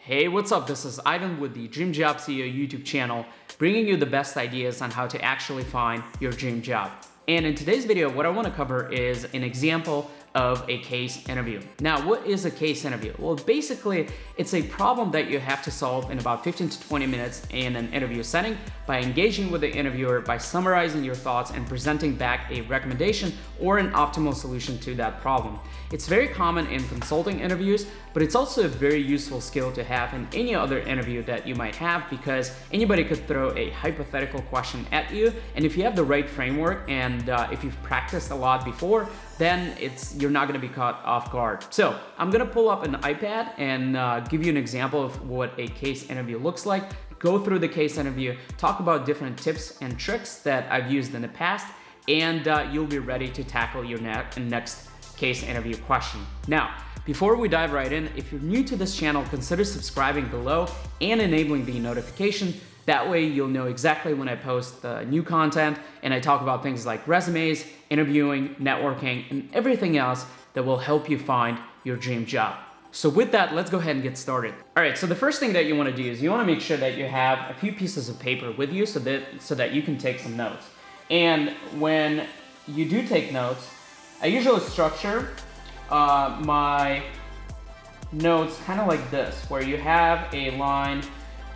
Hey, what's up? This is Ivan with the Dream Job CEO YouTube channel, bringing you the best ideas on how to actually find your dream job. And in today's video, what I want to cover is an example of a case interview. Now, what is a case interview? Well, basically, it's a problem that you have to solve in about 15 to 20 minutes in an interview setting by engaging with the interviewer, by summarizing your thoughts and presenting back a recommendation or an optimal solution to that problem. It's very common in consulting interviews, but it's also a very useful skill to have in any other interview that you might have, because anybody could throw a hypothetical question at you, and if you have the right framework and if you've practiced a lot before, then you're not going to be caught off guard. So I'm going to pull up an iPad and give you an example of what a case interview looks like, go through the case interview, talk about different tips and tricks that I've used in the past, and you'll be ready to tackle your next case interview question. Now, before we dive right in, if you're new to this channel, consider subscribing below and enabling the notification. That way you'll know exactly when I post new content and I talk about things like resumes, interviewing, networking, and everything else that will help you find your dream job. So with that, let's go ahead and get started. All right, so the first thing that you want to do is you want to make sure that you have a few pieces of paper with you so that you can take some notes. And when you do take notes, I usually structure my notes kind of like this, where you have a line,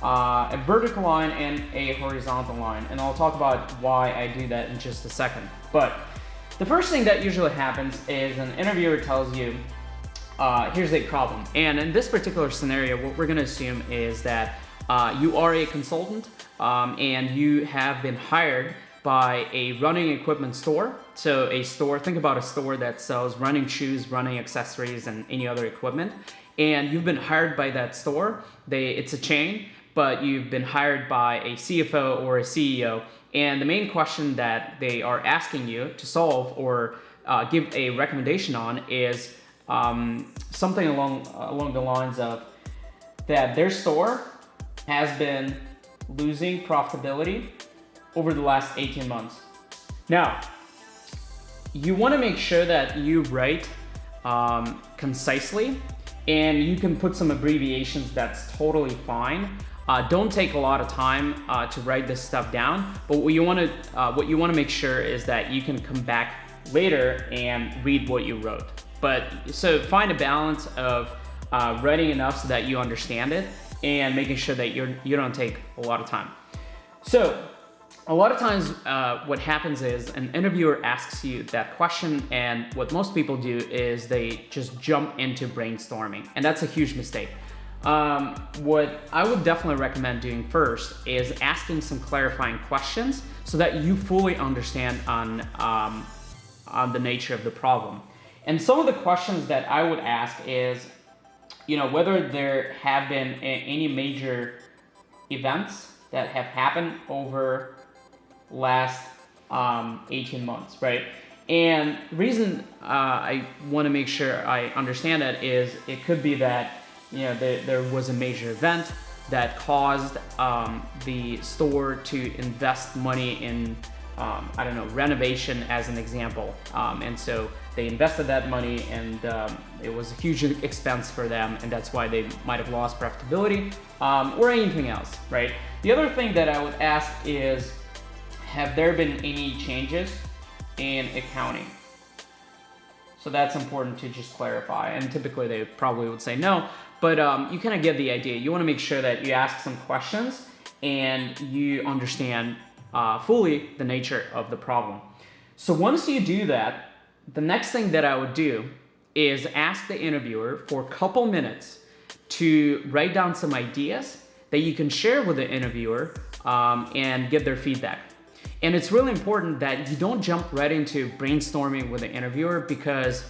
a vertical line and a horizontal line, and I'll talk about why I do that in just a second. But the first thing that usually happens is an interviewer tells you, here's a problem. And in this particular scenario, what we're gonna assume is that you are a consultant and you have been hired by a running equipment store. So a store, think about a store that sells running shoes, running accessories, and any other equipment. And you've been hired by that store. It's a chain, but you've been hired by a CFO or a CEO. And the main question that they are asking you to solve or give a recommendation on is something along the lines of that their store has been losing profitability over the last 18 months. Now, you want to make sure that you write concisely, and you can put some abbreviations. That's totally fine. Don't take a lot of time to write this stuff down, but what you want to make sure is that you can come back later and read what you wrote. So find a balance of writing enough so that you understand it and making sure that you don't take a lot of time. So a lot of times what happens is an interviewer asks you that question, and what most people do is they just jump into brainstorming, and that's a huge mistake. What I would definitely recommend doing first is asking some clarifying questions so that you fully understand on the nature of the problem. And some of the questions that I would ask is, whether there have been any major events that have happened over last 18 months, right? And the reason I want to make sure I understand that is it could be that there was a major event that caused the store to invest money in renovation as an example, and so they invested that money and it was a huge expense for them, and that's why they might have lost profitability or anything else, right? The other thing that I would ask is, have there been any changes in accounting? So that's important to just clarify, and typically they probably would say no, but you kind of get the idea. You want to make sure that you ask some questions and you understand fully the nature of the problem. So once you do that, the next thing that I would do is ask the interviewer for a couple minutes to write down some ideas that you can share with the interviewer and get their feedback. And it's really important that you don't jump right into brainstorming with the interviewer, because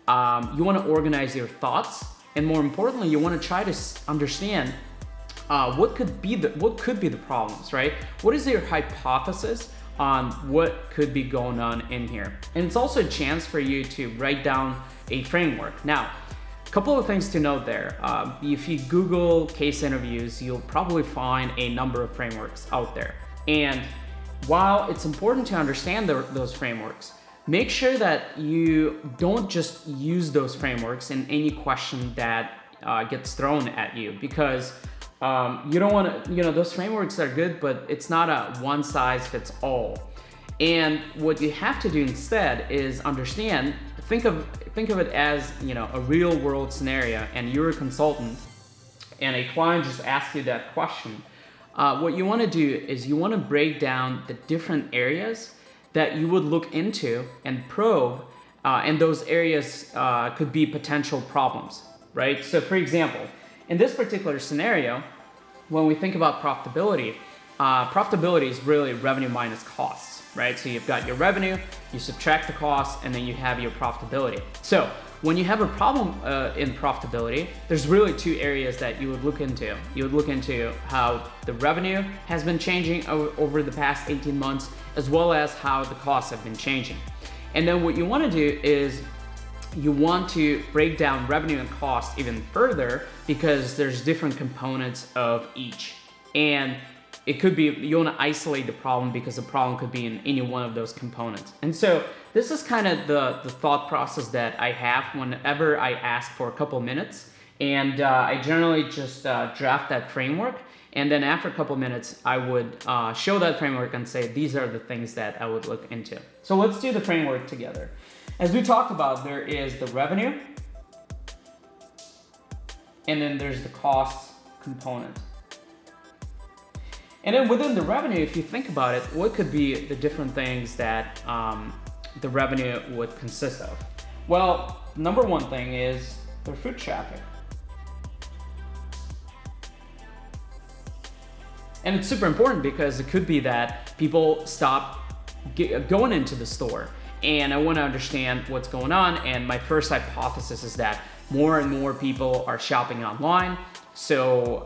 you want to organize your thoughts, and more importantly, you want to try to understand what could be the problems, right? What is your hypothesis on what could be going on in here? And it's also a chance for you to write down a framework. Now, a couple of things to note there. If you Google case interviews, you'll probably find a number of frameworks out there. And while it's important to understand those frameworks, make sure that you don't just use those frameworks in any question that gets thrown at you, because you don't want to, those frameworks are good, but it's not a one size fits all. And what you have to do instead is think of it as, a real world scenario, and you're a consultant and a client just asks you that question. What you want to do is you want to break down the different areas that you would look into and probe, and those areas could be potential problems, right? So for example, in this particular scenario, when we think about profitability, profitability is really revenue minus costs, right? So you've got your revenue, you subtract the costs, and then you have your profitability. So when you have a problem in profitability, there's really two areas that you would look into. You would look into how the revenue has been changing over the past 18 months, as well as how the costs have been changing. And then what you want to do is you want to break down revenue and cost even further, because there's different components of each. And it could be, you want to isolate the problem because the problem could be in any one of those components. And so this is kind of the thought process that I have whenever I ask for a couple minutes. And I generally just draft that framework. And then after a couple minutes, I would show that framework and say, these are the things that I would look into. So let's do the framework together. As we talked about, there is the revenue, and then there's the cost component. And then within the revenue, if you think about it, what could be the different things that the revenue would consist of? Well, number one thing is their foot traffic. And it's super important because it could be that people stop going into the store, and I want to understand what's going on. And my first hypothesis is that more and more people are shopping online. So,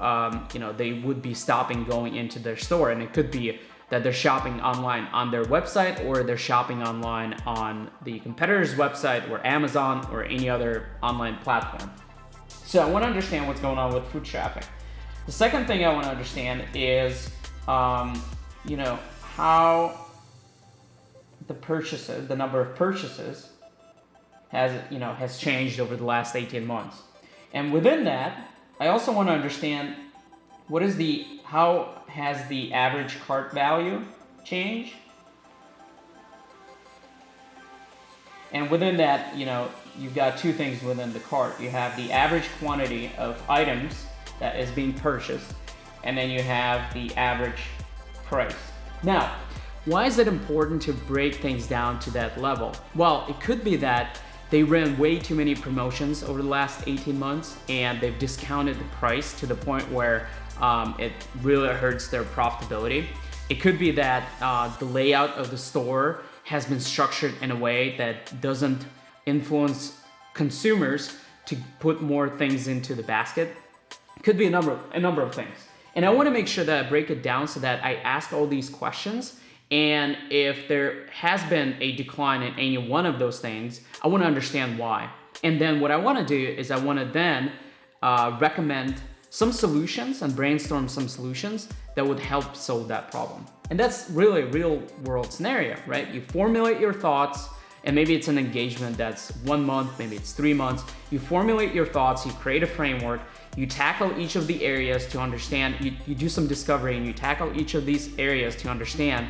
they would be stopping going into their store, and it could be that they're shopping online on their website, or they're shopping online on the competitor's website, or Amazon, or any other online platform. So I want to understand what's going on with foot traffic. The second thing I want to understand is, how the number of purchases has changed over the last 18 months. And within that, I also want to understand how has the average cart value changed? And within that, you've got two things within the cart. You have the average quantity of items that is being purchased, and then you have the average price. Now, why is it important to break things down to that level? Well, it could be that they ran way too many promotions over the last 18 months, and they've discounted the price to the point where it really hurts their profitability. It could be that the layout of the store has been structured in a way that doesn't influence consumers to put more things into the basket. It could be a number of things. And I want to make sure that I break it down so that I ask all these questions. And if there has been a decline in any one of those things, I want to understand why. And then what I want to do is I want to then recommend some solutions and brainstorm some solutions that would help solve that problem. And that's really a real world scenario, right? You formulate your thoughts, and maybe it's an engagement that's 1 month, maybe it's 3 months. You formulate your thoughts, you create a framework, you tackle each of the areas to understand, you do some discovery, and you tackle each of these areas to understand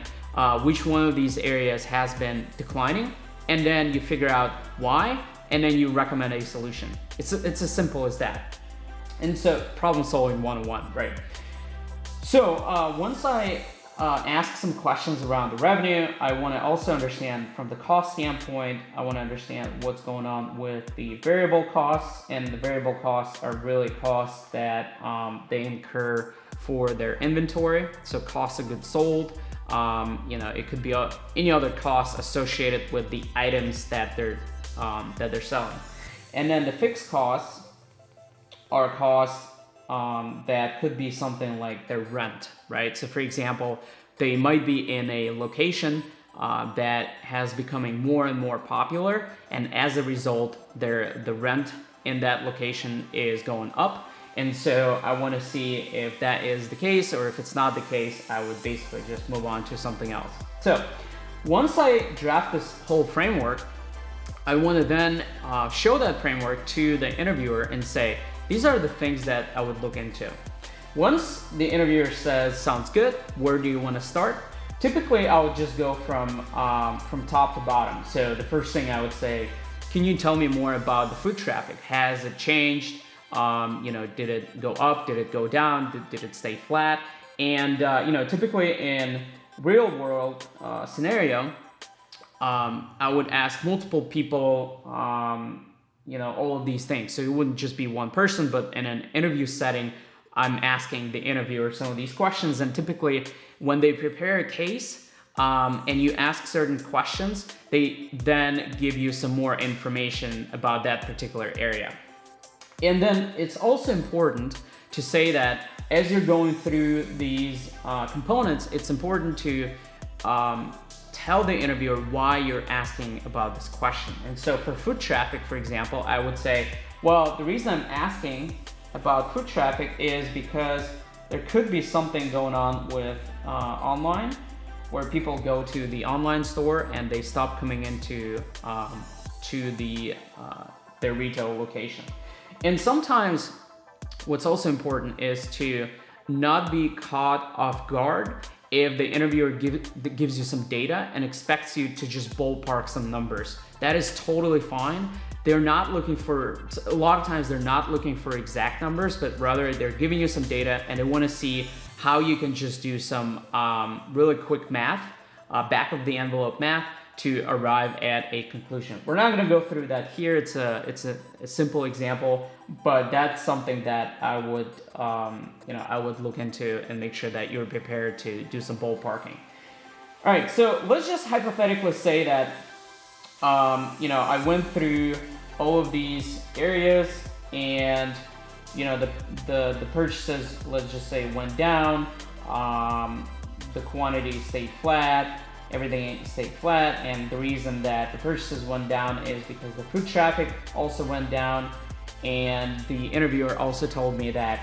which one of these areas has been declining, and then you figure out why, and then you recommend a solution. It's as simple as that. And so problem solving 101, right? So once I ask some questions around the revenue, I want to also understand from the cost standpoint, I want to understand what's going on with the variable costs, and the variable costs are really costs that they incur for their inventory. So cost of goods sold. It could be any other costs associated with the items that they're selling. And then the fixed costs are costs that could be something like their rent, right? So for example, they might be in a location that has becoming more and more popular, and as a result, the rent in that location is going up. And so I want to see if that is the case, or if it's not the case, I would basically just move on to something else. So once I draft this whole framework, I want to then show that framework to the interviewer and say, These are the things that I would look into. Once the interviewer says, sounds good, where do you want to start? Typically, I would just go from top to bottom. So the first thing I would say, can you tell me more about the foot traffic? Has it changed? Did it go up? Did it go down? Did it stay flat? And typically in real world scenario, I would ask multiple people, all of these things. So it wouldn't just be one person, but in an interview setting, I'm asking the interviewer some of these questions. And typically when they prepare a case and you ask certain questions, they then give you some more information about that particular area. And then it's also important to say that as you're going through these components, it's important to tell the interviewer why you're asking about this question. And so for foot traffic, for example, I would say, well, the reason I'm asking about foot traffic is because there could be something going on with online, where people go to the online store and they stop coming into their retail location. And sometimes what's also important is to not be caught off guard if the interviewer gives you some data and expects you to just ballpark some numbers. That is totally fine. They're not looking for, a lot of times they're not looking for exact numbers, but rather they're giving you some data and they want to see how you can just do some really quick math, back of the envelope math, to arrive at a conclusion. We're not going to go through that here. It's a simple example, but that's something that I would look into and make sure that you're prepared to do some ballparking. All right, so let's just hypothetically say that I went through all of these areas, and the purchases, let's just say, went down. The quantity stayed flat. Everything stayed flat, and the reason that the purchases went down is because the foot traffic also went down. And the interviewer also told me that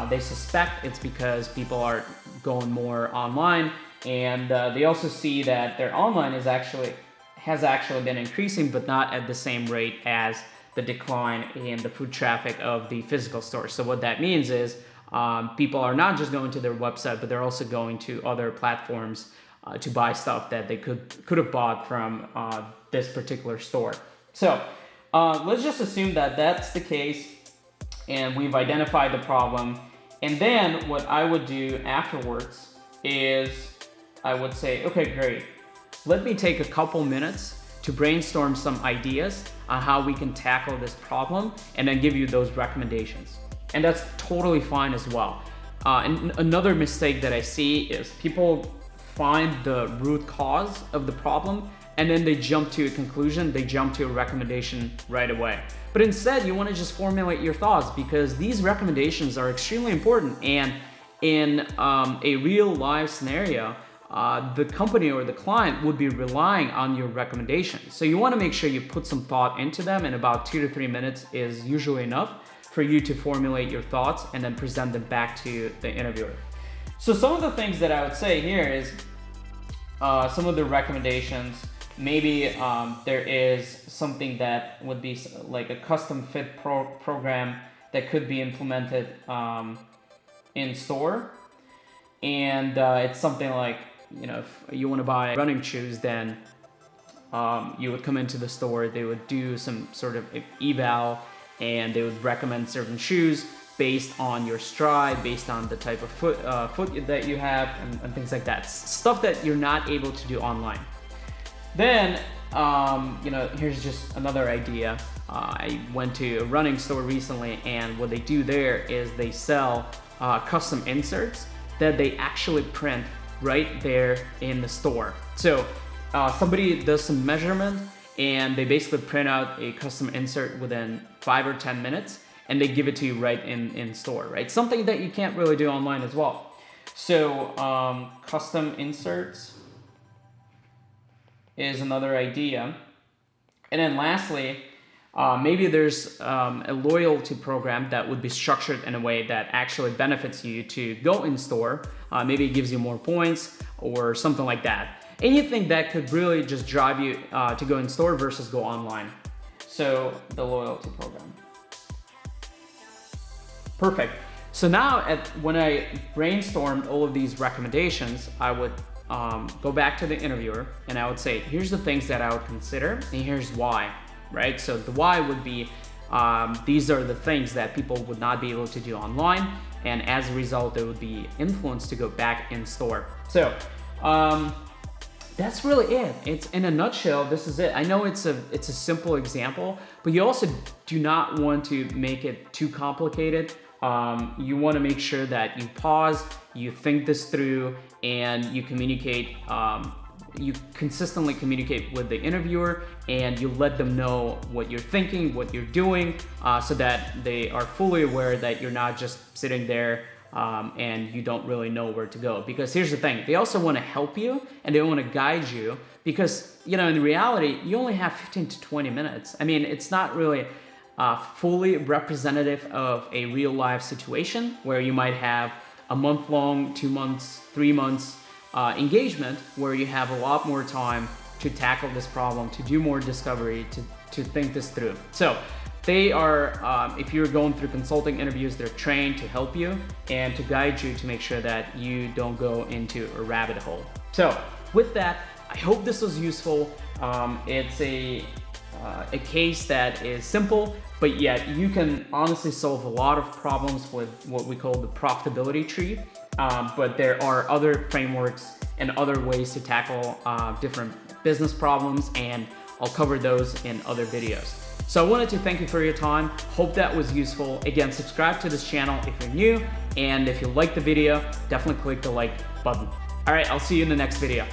they suspect it's because people are going more online, and they also see that their online has actually been increasing, but not at the same rate as the decline in the foot traffic of the physical store. So what that means is people are not just going to their website, but they're also going to other platforms to buy stuff that they could have bought from this particular store. So let's just assume that that's the case, and we've identified the problem. And then what I would do afterwards is I would say, okay, great. Let me take a couple minutes to brainstorm some ideas on how we can tackle this problem, and then give you those recommendations. And that's totally fine as well. And another mistake that I see is people find the root cause of the problem and then they jump to a conclusion, they jump to a recommendation right away. But instead, you want to just formulate your thoughts, because these recommendations are extremely important. And in a real life scenario, the company or the client would be relying on your recommendations. So you want to make sure you put some thought into them, and about 2 to 3 minutes is usually enough for you to formulate your thoughts and then present them back to the interviewer. So some of the things that I would say here is some of the recommendations. Maybe there is something that would be like a custom fit program that could be implemented in store. And it's something like, if you want to buy running shoes, then you would come into the store, they would do some sort of eval, and they would recommend certain shoes based on your stride, based on the type of foot that you have, and things like that. Stuff that you're not able to do online. Then, here's just another idea. I went to a running store recently, and what they do there is they sell custom inserts that they actually print right there in the store. So somebody does some measurement, and they basically print out a custom insert within 5 or 10 minutes, and they give it to you right in store, right? Something that you can't really do online as well. So custom inserts is another idea. And then lastly, maybe there's a loyalty program that would be structured in a way that actually benefits you to go in store. Maybe it gives you more points or something like that. Anything that could really just drive you to go in store versus go online. So the loyalty program. Perfect. So now when I brainstormed all of these recommendations, I would go back to the interviewer and I would say, here's the things that I would consider and here's why, right? So the why would be, these are the things that people would not be able to do online, and as a result, they would be influenced to go back in store. So that's really it. It's in a nutshell, this is it. I know it's a simple example, but you also do not want to make it too complicated. You want to make sure that you pause, you think this through, and you communicate, you consistently communicate with the interviewer, and you let them know what you're thinking, what you're doing, so that they are fully aware that you're not just sitting there and you don't really know where to go. Because here's the thing, they also want to help you and they want to guide you, because in reality, you only have 15 to 20 minutes. I mean, it's not really fully representative of a real life situation where you might have a month long, 2 months, 3 months engagement where you have a lot more time to tackle this problem, to do more discovery, to think this through. So they are, if you're going through consulting interviews, they're trained to help you and to guide you to make sure that you don't go into a rabbit hole. So with that, I hope this was useful. It's a case that is simple, but yet you can honestly solve a lot of problems with what we call the profitability tree. But there are other frameworks and other ways to tackle different business problems, and I'll cover those in other videos. So I wanted to thank you for your time. Hope that was useful. Again, subscribe to this channel if you're new, and if you like the video, definitely click the like button. All right, I'll see you in the next video.